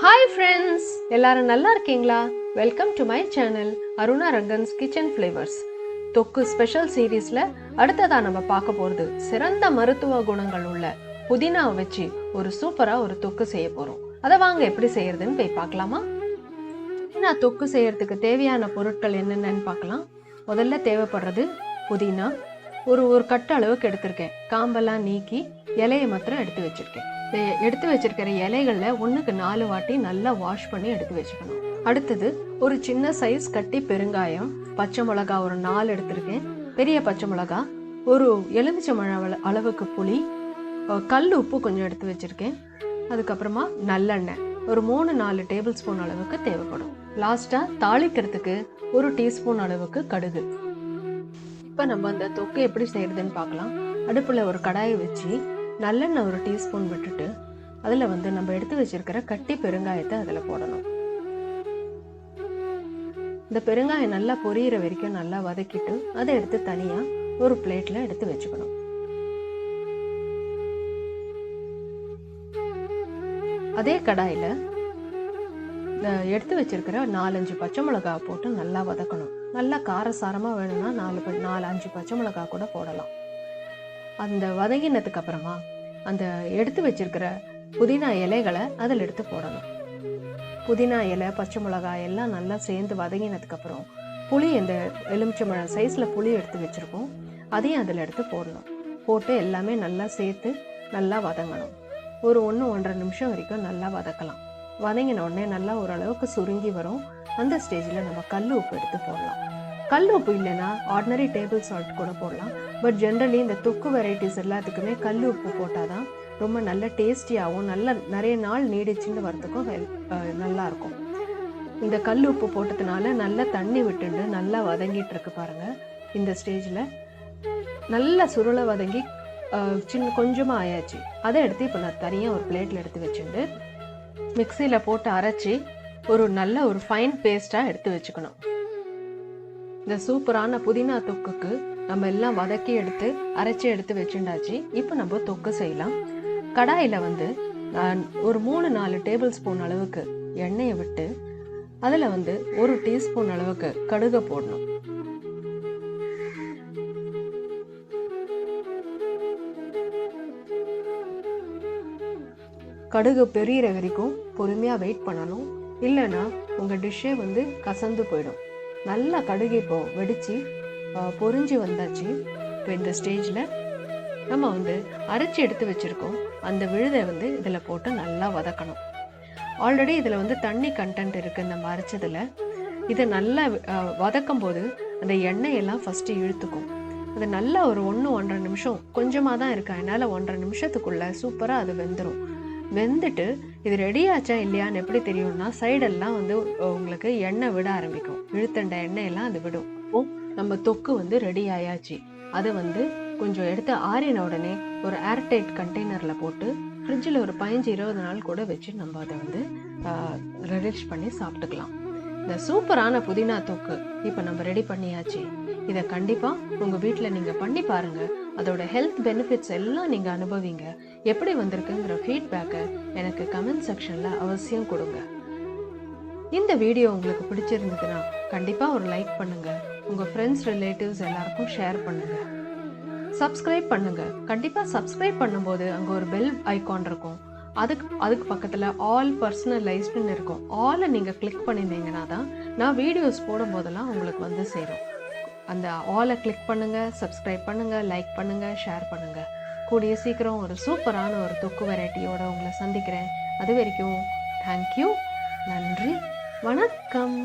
Hi friends, எல்லாரும் நல்லா இருக்கீங்களா? Welcome to my channel Aruna Rangan's kitchen flavours. தொக்கு ஸ்பெஷல் சீரீஸ்ல அடுத்ததா நம்ம பார்க்க போறது சிறந்த மருத்துவ குணங்கள் உள்ள புதினாவை வச்சு ஒரு சூப்பரா ஒரு தொக்கு செய்ய போறோம். அதை வாங்க எப்படி செய்யறதுன்னு போய் பார்க்கலாமா? புதினா தொக்கு செய்யறதுக்கு தேவையான பொருட்கள் என்னென்னு பார்க்கலாம். முதல்ல தேவைப்படுறது புதினா. ஒரு கட்டு அளவுக்கு எடுத்திருக்கேன். காம்பெல்லாம் நீக்கி இலையை மாத்திரம் எடுத்து வச்சிருக்கேன். எடுத்து வச்சிருக்கிற இலைகள்ல 1க்கு 4 வாட்டி நல்லா வாஷ் பண்ணி எடுத்து வச்சுக்கணும். அடுத்தது ஒரு சின்ன சைஸ் கட்டி பெருங்காயம், பச்சை மிளகா ஒரு 4 எடுத்திருக்கேன், பெரிய பச்சை மிளகா, ஒரு எலுமிச்சம்பழம் அளவுக்கு புளி, கல் உப்பு கொஞ்சம் எடுத்து வச்சிருக்கேன். அதுக்கப்புறமா நல்லெண்ணெய் ஒரு 3-4 டேபிள் ஸ்பூன் அளவுக்கு தேவைப்படும். லாஸ்டா தாளிக்கிறதுக்கு 1 டீஸ்பூன் அளவுக்கு கடுகு. இப்ப நம்ம அந்த தொக்கு எப்படி செய்யறதுன்னு பார்க்கலாம். அடுப்புல ஒரு கடாயை வச்சு நல்லெண்ணெய் 1 டீஸ்பூன் விட்டுட்டு அதில் நம்ம எடுத்து வச்சிருக்கிற கட்டி பெருங்காயத்தை அதில் போடணும். இந்த பெருங்காயம் நல்லா பொரியிற வரைக்கும் நல்லா வதக்கிட்டு அதை எடுத்து தனியாக ஒரு பிளேட்ல எடுத்து வச்சுக்கணும். அதே கடாயில் எடுத்து வச்சிருக்கிற 4-5 பச்சை மிளகாய் போட்டு நல்லா வதக்கணும். நல்லா காரசாரமாக வேணும்னா 4-5 பச்சை மிளகாய் கூட போடலாம். அந்த வதங்கினதுக்கு அப்புறமா அந்த எடுத்து வச்சிருக்கிற புதினா இலைகளை அதில் எடுத்து போடணும். புதினா இலை, பச்சை மிளகாய் எல்லாம் நல்லா சேர்ந்து வதங்கினதுக்கு அப்புறம் புளி, இந்த எலுமிச்சம்பழம் சைஸ்ல புளி எடுத்து வச்சிருக்கோம், அதையும் அதில் எடுத்து போடணும். போட்டு எல்லாமே நல்லா சேர்த்து நல்லா வதங்கணும். ஒரு 1-1.5 நிமிஷம் வரைக்கும் நல்லா வதக்கலாம். வதங்கின உடனே நல்லா ஓரளவுக்கு சுருங்கி வரும். அந்த ஸ்டேஜில் நம்ம கல் உப்பு எடுத்து போடலாம். கல் உப்பு இல்லைன்னா ஆர்டினரி டேபிள் சால்ட் கூட போடலாம். பட் ஜென்ரலி இந்த தொக்கு வெரைட்டிஸ் எல்லாத்துக்குமே கல் உப்பு போட்டால் தான் ரொம்ப நல்ல டேஸ்டியாகவும் நிறைய நாள் நீடிச்சுன்னு வரதுக்கும் நல்லா இருக்கும். இந்த கல் உப்பு போட்டதுனால நல்லா தண்ணி விட்டுண்டு நல்லா வதங்கிட்டு இருக்கு பாருங்க. இந்த ஸ்டேஜில் நல்லா சுருளை வதங்கி கொஞ்சமாக ஆயாச்சு. அதை எடுத்து இப்போ நான் தனியாக ஒரு பிளேட்டில் எடுத்து வச்சுட்டு மிக்சியில் போட்டு அரைச்சி நல்ல ஒரு ஃபைன் பேஸ்ட்டாக எடுத்து வச்சுக்கணும். இந்த சூப்பரான புதினா தொக்குக்கு நம்ம எல்லாம் வதக்கி எடுத்து அரைச்சி எடுத்து வச்சுட்டாச்சு. இப்போ நம்ம தொக்கு செய்யலாம். கடாயில் ஒரு 3-4 டேபிள் ஸ்பூன் அளவுக்கு எண்ணெயை விட்டு அதில் 1 டீஸ்பூன் அளவுக்கு கடுகை போடணும். கடுகு பெரியற வரைக்கும் பொறுமையாக வெயிட் பண்ணணும். இல்லைன்னா உங்கள் டிஷ்ஷே கசந்து போயிடும். நல்லா கடுகு இப்போ வெடிச்சு பொரிஞ்சு வந்தாச்சு. இப்போ இந்த ஸ்டேஜில் நம்ம அரைச்சி எடுத்து வச்சுருக்கோம் அந்த விழுதை இதில் போட்டு நல்லா வதக்கணும். ஆல்ரெடி இதில் தண்ணி கண்டென்ட் இருக்குது நம்ம அரைச்சதில். இதை நல்லா வதக்கும் போது அந்த எண்ணெயெல்லாம் ஃபஸ்ட்டு இழுத்துக்கும். அது நல்லா ஒரு 1-1.5 நிமிஷம், கொஞ்சமாக தான் இருக்கா, அதனால் 1.5 நிமிஷத்துக்குள்ளே சூப்பராக அது வெந்துடும். வெந்துட்டு இது ரெடி ஆச்சா இல்லையான்னு எப்படி தெரியும்னா, சைடெல்லாம் உங்களுக்கு எண்ணெய் விட ஆரம்பிக்கும். இழுத்தண்ட எண்ணெயெல்லாம் அது விடும். அப்போ நம்ம தொக்கு ரெடி ஆயாச்சு. அதை கொஞ்சம் எடுத்து ஆறின உடனே ஒரு ஏர்டைட் கண்டெய்னரில் போட்டு ஃப்ரிட்ஜில் ஒரு 15-20 நாள் கூட வச்சு நம்ம அதை ரெடிஷ் பண்ணி சாப்பிட்டுக்கலாம். இந்த சூப்பரான புதினா தொக்கு இப்போ நம்ம ரெடி பண்ணியாச்சு. இதை கண்டிப்பாக உங்கள் வீட்டில் நீங்கள் பண்ணி பாருங்கள். அதோட ஹெல்த் பெனிஃபிட்ஸ் எல்லாம் நீங்கள் அனுபவிங்க. எப்படி வந்திருக்குங்கிற ஃபீட்பேக்கை எனக்கு கமெண்ட் செக்ஷனில் அவசியம் கொடுங்க. இந்த வீடியோ உங்களுக்கு பிடிச்சிருந்ததுன்னா கண்டிப்பாக ஒரு லைக் பண்ணுங்கள். உங்கள் ஃப்ரெண்ட்ஸ், ரிலேட்டிவ்ஸ் எல்லாருக்கும் ஷேர் பண்ணுங்கள். சப்ஸ்கிரைப் பண்ணுங்கள். கண்டிப்பாக சப்ஸ்கிரைப் பண்ணும்போது அங்கே ஒரு பெல் ஐகான் இருக்கும். அதுக்கு பக்கத்தில் ஆல் பர்சனலைஸ்டுன்னு இருக்கும். ஆலை நீங்கள் கிளிக் பண்ணியிருந்தீங்கன்னா தான் நான் வீடியோஸ் போடும் போதெல்லாம் உங்களுக்கு சேரும். அந்த ஆலை கிளிக் பண்ணுங்கள், சப்ஸ்கிரைப் பண்ணுங்கள், லைக் பண்ணுங்கள், ஷேர் பண்ணுங்கள். கூடிய சீக்கிரம் ஒரு சூப்பரான ஒரு தொக்கு வெரைட்டியோட உங்களை சந்திக்கிறேன். அது வரைக்கும் தேங்க்யூ, நன்றி, வணக்கம்.